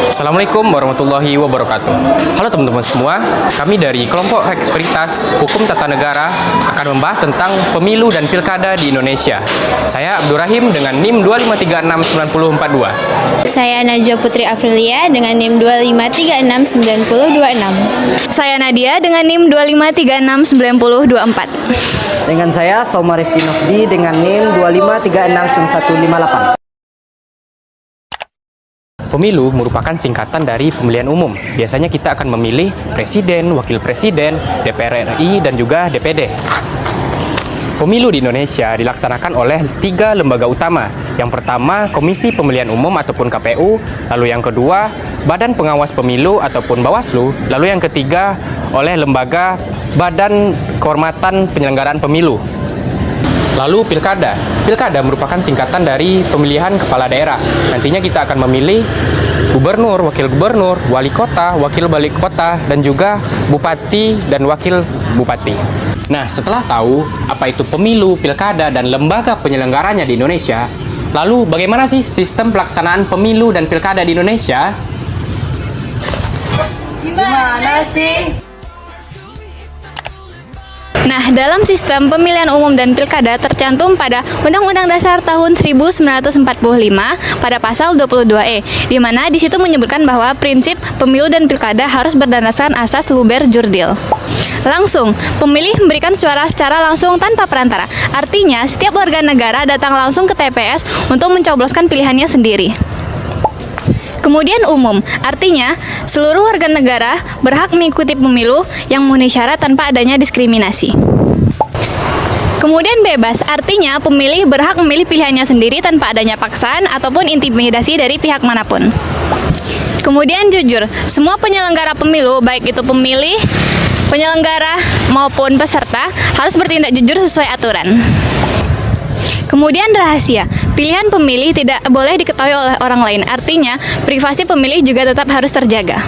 Assalamualaikum warahmatullahi wabarakatuh. Halo teman-teman semua, kami dari kelompok Rex Veritas Hukum Tata Negara akan membahas tentang pemilu dan pilkada di Indonesia. Saya Abdurrahim dengan NIM 2536942. Saya Najwa Putri Afrilia dengan NIM 2536926. Saya Nadia dengan NIM 2536924. Dengan saya Soma Rifki Nofdi dengan NIM 2536958. Pemilu merupakan singkatan dari pemilihan umum. Biasanya kita akan memilih presiden, wakil presiden, DPR RI, dan juga DPD. Pemilu di Indonesia dilaksanakan oleh 3 lembaga utama. Yang pertama, Komisi Pemilihan Umum ataupun KPU, lalu yang kedua, Badan Pengawas Pemilu ataupun Bawaslu, lalu yang ketiga oleh lembaga Badan Kehormatan Penyelenggaraan Pemilu. Lalu pilkada. Pilkada merupakan singkatan dari pemilihan kepala daerah. Nantinya kita akan memilih gubernur, wakil gubernur, wali kota, wakil wali kota, dan juga bupati dan wakil bupati. Nah, setelah tahu apa itu pemilu, pilkada, dan lembaga penyelenggaranya di Indonesia, lalu bagaimana sih sistem pelaksanaan pemilu dan pilkada di Indonesia? Gimana sih? Nah, dalam sistem pemilihan umum dan pilkada tercantum pada Undang-Undang Dasar tahun 1945 pada pasal 22E, di mana di situ menyebutkan bahwa prinsip pemilu dan pilkada harus berdasarkan asas luber jurdil. Langsung, pemilih memberikan suara secara langsung tanpa perantara. Artinya, setiap warga negara datang langsung ke TPS untuk mencobloskan pilihannya sendiri. Kemudian umum, artinya seluruh warga negara berhak mengikuti pemilu yang memenuhi syarat tanpa adanya diskriminasi. Kemudian bebas, artinya pemilih berhak memilih pilihannya sendiri tanpa adanya paksaan ataupun intimidasi dari pihak manapun. Kemudian jujur, semua penyelenggara pemilu, baik itu pemilih, penyelenggara maupun peserta, harus bertindak jujur sesuai aturan. Kemudian rahasia, pilihan pemilih tidak boleh diketahui oleh orang lain, artinya privasi pemilih juga tetap harus terjaga.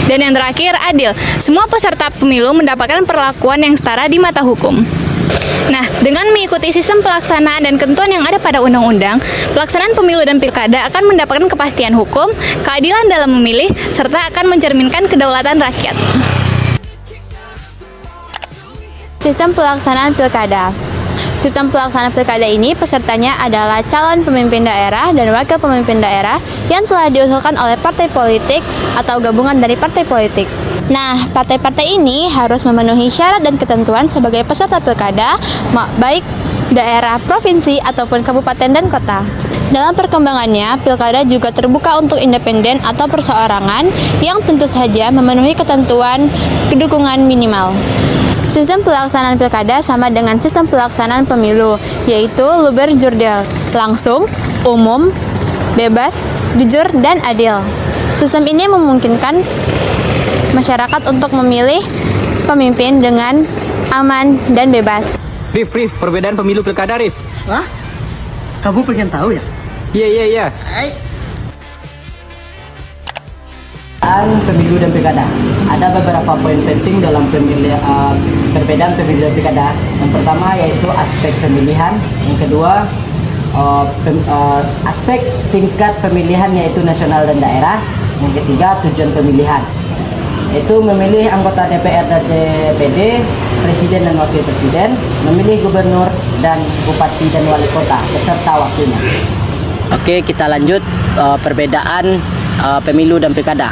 Dan yang terakhir, adil, semua peserta pemilu mendapatkan perlakuan yang setara di mata hukum. Nah, dengan mengikuti sistem pelaksanaan dan ketentuan yang ada pada undang-undang, pelaksanaan pemilu dan pilkada akan mendapatkan kepastian hukum, keadilan dalam memilih, serta akan mencerminkan kedaulatan rakyat. Sistem pelaksanaan pilkada. Sistem pelaksanaan pilkada ini pesertanya adalah calon pemimpin daerah dan wakil pemimpin daerah yang telah diusulkan oleh partai politik atau gabungan dari partai politik. Nah, partai-partai ini harus memenuhi syarat dan ketentuan sebagai peserta pilkada, baik daerah, provinsi, ataupun kabupaten dan kota. Dalam perkembangannya, pilkada juga terbuka untuk independen atau perseorangan yang tentu saja memenuhi ketentuan kedukungan minimal. Sistem pelaksanaan pilkada sama dengan sistem pelaksanaan pemilu, yaitu luber jurdil, langsung, umum, bebas, jujur, dan adil. Sistem ini memungkinkan masyarakat untuk memilih pemimpin dengan aman dan bebas. Rif, perbedaan pemilu pilkada, Rif. Hah? Kamu pengen tahu ya? Iya. Pemilu dan pilkada. Ada beberapa poin penting dalam perbedaan pemilu dan pilkada. Yang pertama yaitu aspek pemilihan. Yang kedua aspek tingkat pemilihan yaitu nasional dan daerah. Yang ketiga tujuan pemilihan, yaitu memilih anggota DPR dan DPD, presiden dan wakil presiden, memilih gubernur dan bupati dan wali kota beserta wakilnya. Oke, kita lanjut perbedaan pemilu dan pilkada.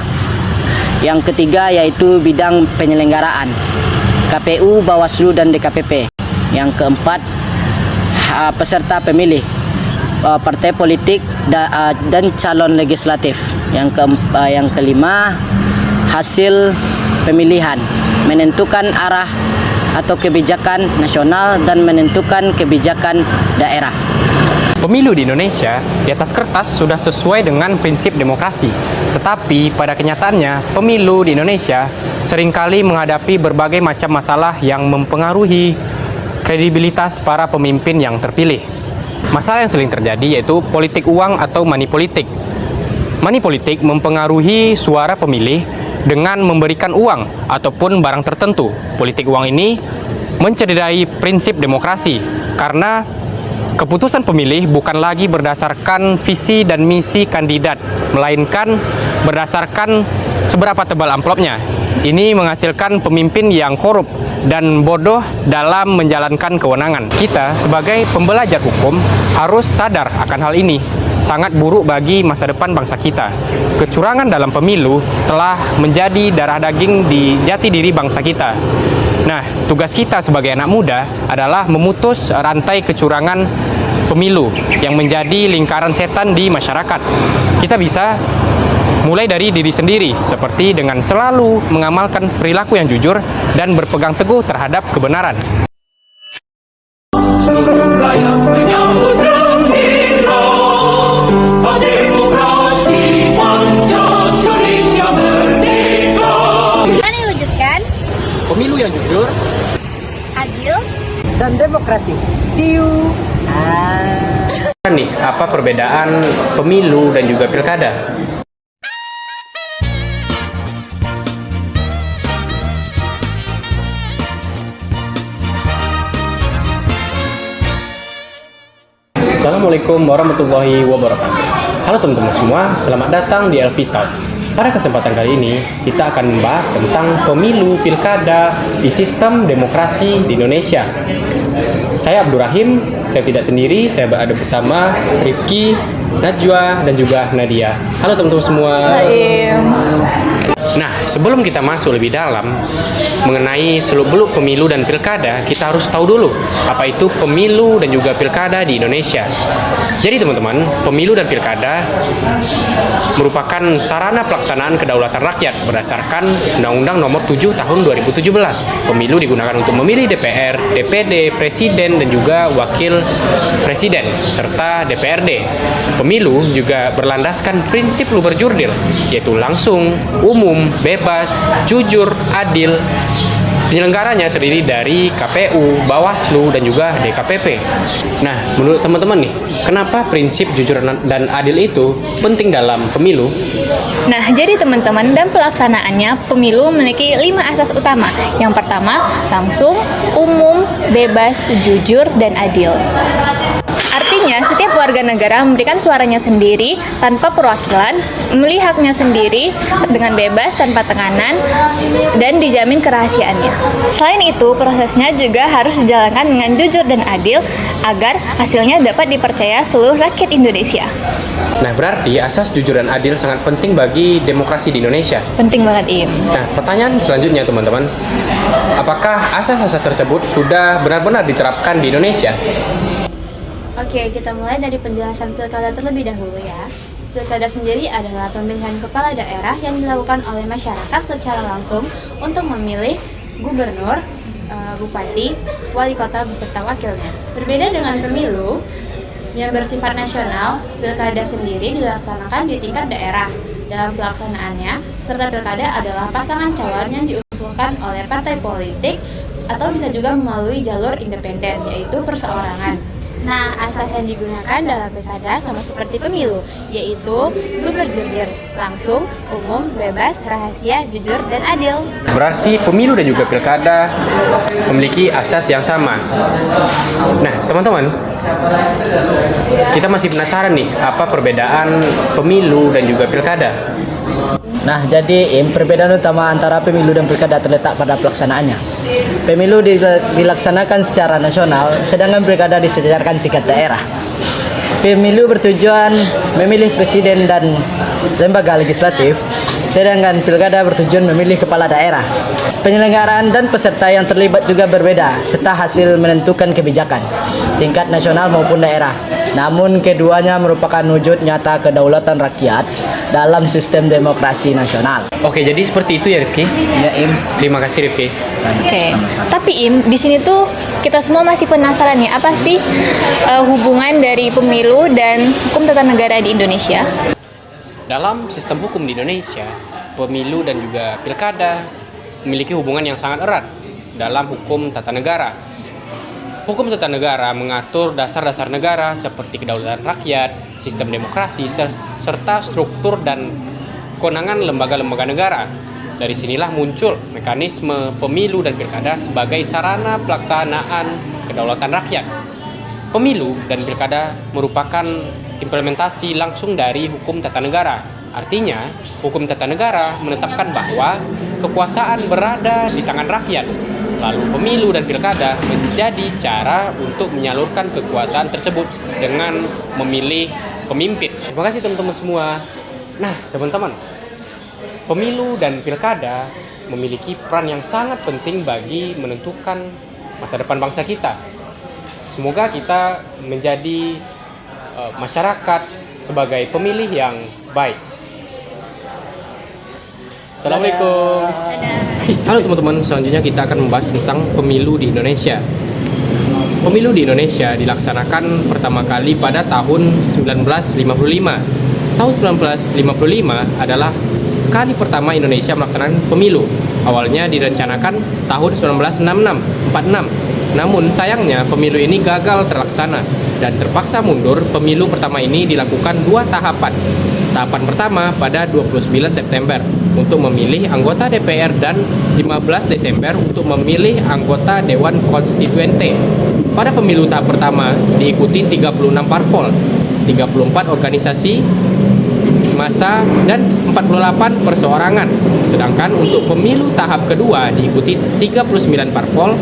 Yang ketiga yaitu bidang penyelenggaraan, KPU, Bawaslu, dan DKPP. Yang keempat, peserta pemilih, partai politik dan calon legislatif. Yang kelima, hasil pemilihan, menentukan arah atau kebijakan nasional dan menentukan kebijakan daerah. Pemilu di Indonesia di atas kertas sudah sesuai dengan prinsip demokrasi. Tetapi pada kenyataannya, pemilu di Indonesia seringkali menghadapi berbagai macam masalah yang mempengaruhi kredibilitas para pemimpin yang terpilih. Masalah yang sering terjadi yaitu politik uang atau money politik. Money politik mempengaruhi suara pemilih dengan memberikan uang ataupun barang tertentu. Politik uang ini mencederai prinsip demokrasi karena keputusan pemilih bukan lagi berdasarkan visi dan misi kandidat, melainkan berdasarkan seberapa tebal amplopnya. Ini menghasilkan pemimpin yang korup dan bodoh dalam menjalankan kewenangan. Kita sebagai pembelajar hukum harus sadar akan hal ini. Sangat buruk bagi masa depan bangsa kita. Kecurangan dalam pemilu telah menjadi darah daging di jati diri bangsa kita. Nah, tugas kita sebagai anak muda adalah memutus rantai kecurangan pemilu yang menjadi lingkaran setan di masyarakat. Kita bisa mulai dari diri sendiri, seperti dengan selalu mengamalkan perilaku yang jujur dan berpegang teguh terhadap kebenaran. Kan diwujudkan Pemilu yang jujur, adil. Dan demokratik. See you. nih apa perbedaan pemilu dan juga pilkada? Assalamualaikum warahmatullahi wabarakatuh. Halo teman-teman semua, selamat datang di Elvita. Pada kesempatan kali ini, kita akan membahas tentang pemilu pilkada di sistem demokrasi di Indonesia. Saya Abdul Rahim, saya tidak sendiri, saya berada bersama Rifki, Najwa, dan juga Nadia. Halo teman-teman semua. Nah, sebelum kita masuk lebih dalam mengenai seluk-beluk pemilu dan pilkada, kita harus tahu dulu apa itu pemilu dan juga pilkada di Indonesia. Jadi teman-teman, pemilu dan pilkada merupakan sarana pelaksanaan kedaulatan rakyat berdasarkan Undang-Undang Nomor 7 Tahun 2017. Pemilu digunakan untuk memilih DPR, DPD, Presiden, dan juga Wakil Presiden, serta DPRD. Pemilu juga berlandaskan prinsip luber jurdil, yaitu langsung, umum, bebas, jujur, adil. Penyelenggaranya terdiri dari KPU, Bawaslu, dan juga DKPP. Nah, menurut teman-teman nih, kenapa prinsip jujur dan adil itu penting dalam pemilu? Nah, jadi teman-teman, dan pelaksanaannya pemilu memiliki 5 asas utama. Yang pertama, langsung, umum, bebas, jujur, dan adil. Artinya, setiap warga negara memberikan suaranya sendiri tanpa perwakilan, memilih haknya sendiri dengan bebas tanpa tekanan, dan dijamin kerahasiaannya. Selain itu, prosesnya juga harus dijalankan dengan jujur dan adil agar hasilnya dapat dipercaya seluruh rakyat Indonesia. Nah, berarti asas jujur dan adil sangat penting bagi demokrasi di Indonesia. Penting banget, Im. Nah, pertanyaan selanjutnya teman-teman, apakah asas-asas tersebut sudah benar-benar diterapkan di Indonesia? Oke, kita mulai dari penjelasan pilkada terlebih dahulu ya. Pilkada sendiri adalah pemilihan kepala daerah yang dilakukan oleh masyarakat secara langsung untuk memilih gubernur, bupati, wali kota beserta wakilnya. Berbeda dengan pemilu yang bersifat nasional, pilkada sendiri dilaksanakan di tingkat daerah. Dalam pelaksanaannya, peserta pilkada adalah pasangan calon yang diusulkan oleh partai politik atau bisa juga melalui jalur independen, yaitu perseorangan. Nah, asas yang digunakan dalam pilkada sama seperti pemilu, yaitu luber jurdil, langsung, umum, bebas, rahasia, jujur, dan adil. Berarti pemilu dan juga pilkada memiliki asas yang sama. Nah, teman-teman, kita masih penasaran nih, apa perbedaan pemilu dan juga pilkada? Nah, jadi perbedaan utama antara pemilu dan pilkada terletak pada pelaksanaannya. Pemilu dilaksanakan secara nasional, sedangkan pilkada diselenggarakan tingkat daerah. Pemilu bertujuan memilih presiden dan lembaga legislatif, sedangkan pilkada bertujuan memilih kepala daerah. Penyelenggaraan dan peserta yang terlibat juga berbeda, serta hasil menentukan kebijakan, tingkat nasional maupun daerah. Namun keduanya merupakan wujud nyata kedaulatan rakyat dalam sistem demokrasi nasional. Oke, jadi seperti itu ya Rifki? Ya, Im. Terima kasih Rifki. Oke, tapi Im, di sini tuh kita semua masih penasaran ya, apa sih hubungan dari pemilu dan hukum tata negara di Indonesia? Dalam sistem hukum di Indonesia, pemilu dan juga pilkada memiliki hubungan yang sangat erat dalam hukum tata negara. Hukum tata negara mengatur dasar-dasar negara seperti kedaulatan rakyat, sistem demokrasi, serta struktur dan kewenangan lembaga-lembaga negara. Dari sinilah muncul mekanisme pemilu dan pilkada sebagai sarana pelaksanaan kedaulatan rakyat. Pemilu dan pilkada merupakan implementasi langsung dari hukum tata negara. Artinya, hukum tata negara menetapkan bahwa kekuasaan berada di tangan rakyat. Lalu pemilu dan pilkada menjadi cara untuk menyalurkan kekuasaan tersebut dengan memilih pemimpin. Terima kasih teman-teman semua. Nah, teman-teman, pemilu dan pilkada memiliki peran yang sangat penting bagi menentukan masa depan bangsa kita. Semoga kita menjadi masyarakat sebagai pemilih yang baik. Assalamualaikum. Halo teman-teman, selanjutnya kita akan membahas tentang pemilu di Indonesia. Pemilu di Indonesia dilaksanakan pertama kali pada tahun 1955. Tahun 1955 adalah kali pertama Indonesia melaksanakan pemilu. Awalnya direncanakan tahun 1946. Namun sayangnya pemilu ini gagal terlaksana dan terpaksa mundur. Pemilu pertama ini dilakukan 2 tahapan. Tahapan pertama pada 29 September untuk memilih anggota DPR dan 15 Desember untuk memilih anggota Dewan Konstituente. Pada pemilu tahap pertama diikuti 36 parpol, 34 organisasi massa dan 48 perseorangan. Sedangkan untuk pemilu tahap kedua diikuti 39 parpol,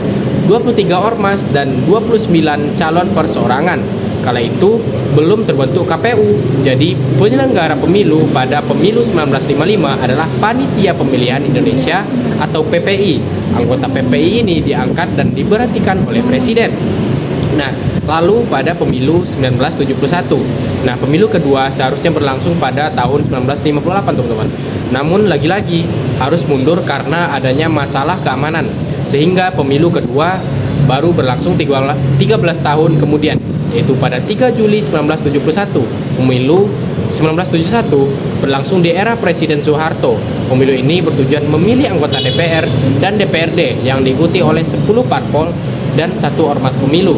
23 ormas dan 29 calon perseorangan. Kala itu belum terbentuk KPU. Jadi penyelenggara pemilu pada pemilu 1955 adalah Panitia Pemilihan Indonesia atau PPI. Anggota PPI ini diangkat dan diberhentikan oleh Presiden. Nah, lalu pada pemilu 1971. Nah, pemilu kedua seharusnya berlangsung pada tahun 1958, teman-teman. Namun lagi-lagi harus mundur karena adanya masalah keamanan. Sehingga pemilu kedua baru berlangsung 13 tahun kemudian, yaitu pada 3 Juli 1971. Pemilu 1971 berlangsung di era Presiden Soeharto. Pemilu ini bertujuan memilih anggota DPR dan DPRD yang diikuti oleh 10 parpol dan 1 ormas pemilu.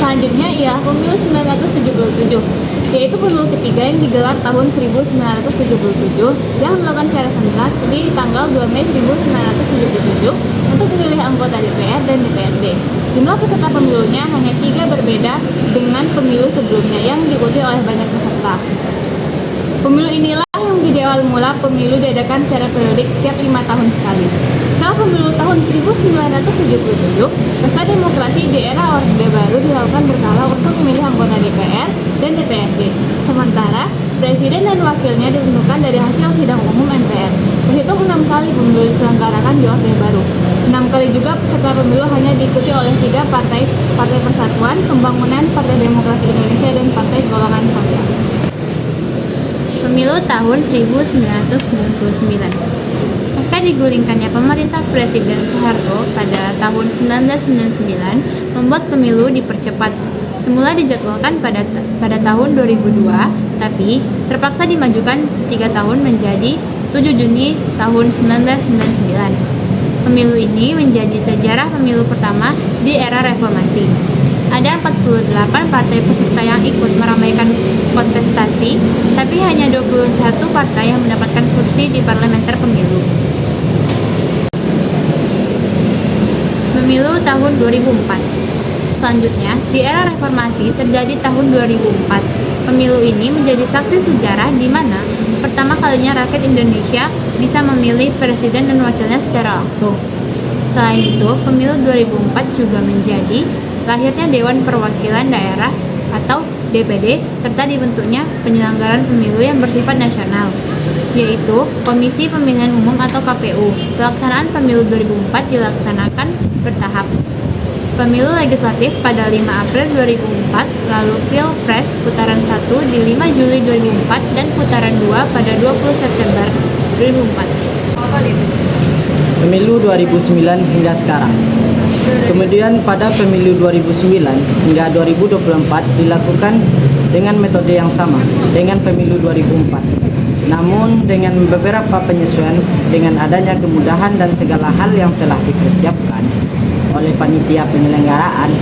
Selanjutnya ialah pemilu 1977, yaitu pemilu ketiga yang digelar tahun 1977 yang dilakukan secara serentak di tanggal 2 Mei 1977 untuk memilih anggota DPR dan DPRD. Jumlah peserta pemilunya hanya 3, berbeda dengan pemilu sebelumnya yang diikuti oleh banyak peserta. Pemilu inilah yang menjadi awal mula pemilu diadakan secara periodik setiap 5 tahun sekali. Setelah pemilu tahun 1977, pesta demokrasi di era Orde Baru dilakukan berkala untuk memilih anggota DPR dan DPRD. Sementara, Presiden dan wakilnya ditentukan dari hasil sidang umum MPR. Terhitung 6 kali pemilu diselenggarakan di Orde Baru. 6 kali juga peserta pemilu hanya diikuti oleh 3 partai: Partai Persatuan, Pembangunan, Partai Demokrasi Indonesia, dan Partai Golongan Karya. Pemilu tahun 1999. Pasca digulingkannya pemerintah Presiden Soeharto pada tahun 1999, membuat pemilu dipercepat. Semula dijadwalkan pada tahun 2002, tapi terpaksa dimajukan 3 tahun menjadi 7 Juni tahun 1999. Pemilu ini menjadi sejarah pemilu pertama di era reformasi. Ada 48 partai peserta yang ikut meramaikan kontestasi, tapi hanya 21 partai yang mendapatkan kursi di parlementer pemilu. Pemilu tahun 2004. Selanjutnya, di era reformasi terjadi tahun 2004. Pemilu ini menjadi saksi sejarah di mana pertama kalinya rakyat Indonesia bisa memilih presiden dan wakilnya secara langsung. Selain itu, pemilu 2004 juga menjadi lahirnya Dewan Perwakilan Daerah atau DPD serta dibentuknya penyelenggaraan pemilu yang bersifat nasional, yaitu Komisi Pemilihan Umum atau KPU. Pelaksanaan pemilu 2004 dilaksanakan bertahap. Pemilu legislatif pada 5 April 2004, lalu Pilpres putaran 1 di 5 Juli 2004 dan putaran 2 pada 20 September 2004. Pemilu 2009 hingga sekarang. Kemudian pada pemilu 2009 hingga 2024 dilakukan dengan metode yang sama dengan pemilu 2004. Namun dengan beberapa penyesuaian dengan adanya kemudahan dan segala hal yang telah dipersiapkan oleh panitia penyelenggaraan,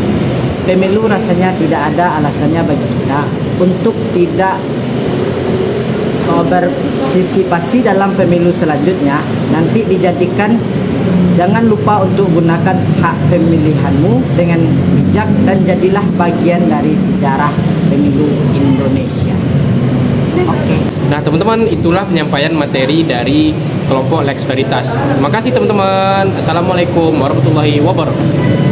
pemilu rasanya tidak ada alasannya bagi kita untuk tidak berpartisipasi dalam pemilu selanjutnya. Nanti dijadikan, jangan lupa untuk gunakan hak pemilihanmu dengan bijak dan jadilah bagian dari sejarah pemilu Indonesia. Oke. Nah, teman-teman, itulah penyampaian materi dari kelompok Lex Veritas. Terima kasih teman-teman. Assalamualaikum warahmatullahi wabarakatuh.